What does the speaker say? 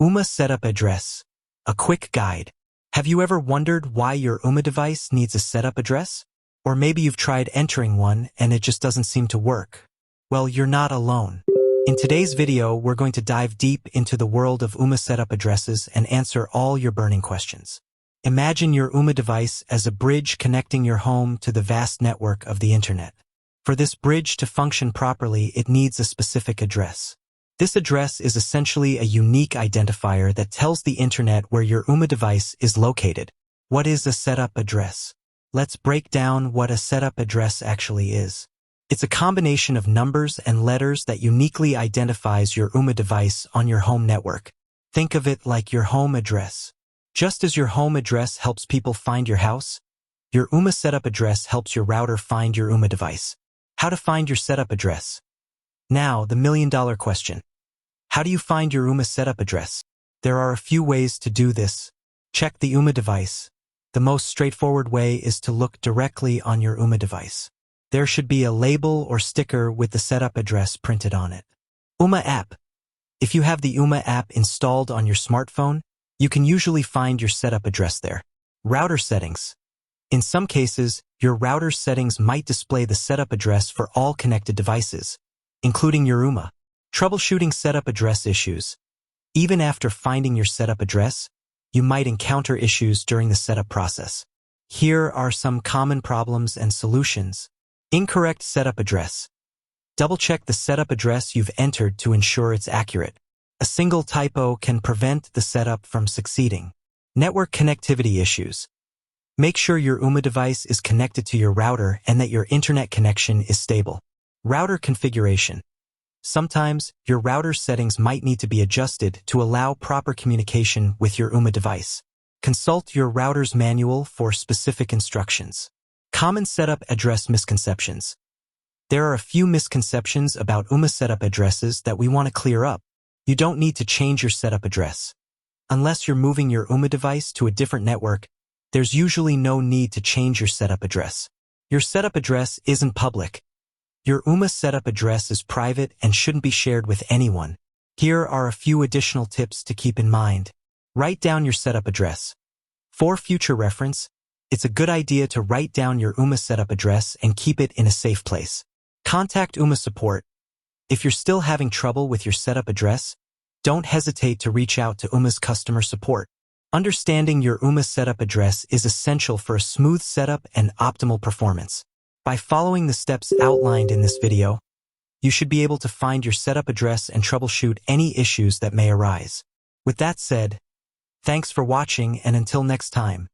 Ooma setup address. A quick guide. Have you ever wondered why your Ooma device needs a setup address? Or maybe you've tried entering one and it just doesn't seem to work. Well, you're not alone. In today's video, we're going to dive deep into the world of Ooma setup addresses and answer all your burning questions. Imagine your Ooma device as a bridge connecting your home to the vast network of the internet. For this bridge to function properly, it needs a specific address. This address is essentially a unique identifier that tells the internet where your Ooma device is located. What is a setup address? Let's break down what a setup address actually is. It's a combination of numbers and letters that uniquely identifies your Ooma device on your home network. Think of it like your home address. Just as your home address helps people find your house, your Ooma setup address helps your router find your Ooma device. How to find your setup address? Now, the million-dollar question. How do you find your Ooma setup address? There are a few ways to do this. Check the Ooma device. The most straightforward way is to look directly on your Ooma device. There should be a label or sticker with the setup address printed on it. Ooma app. If you have the Ooma app installed on your smartphone, you can usually find your setup address there. Router settings. In some cases, your router settings might display the setup address for all connected devices, including your Ooma. Troubleshooting setup address issues. Even after finding your setup address, you might encounter issues during the setup process. Here are some common problems and solutions. Incorrect setup address. Double-check the setup address you've entered to ensure it's accurate. A single typo can prevent the setup from succeeding. Network connectivity issues. Make sure your Ooma device is connected to your router and that your internet connection is stable. Router configuration. Sometimes, your router settings might need to be adjusted to allow proper communication with your Ooma device. Consult your router's manual for specific instructions. Common setup address misconceptions. There are a few misconceptions about Ooma setup addresses that we want to clear up. You don't need to change your setup address. Unless you're moving your Ooma device to a different network, there's usually no need to change your setup address. Your setup address isn't public. Your Ooma setup address is private and shouldn't be shared with anyone. Here are a few additional tips to keep in mind. Write down your setup address. For future reference, it's a good idea to write down your Ooma setup address and keep it in a safe place. Contact Ooma support. If you're still having trouble with your setup address, don't hesitate to reach out to Ooma's customer support. Understanding your Ooma setup address is essential for a smooth setup and optimal performance. By following the steps outlined in this video, you should be able to find your setup address and troubleshoot any issues that may arise. With that said, thanks for watching, and until next time.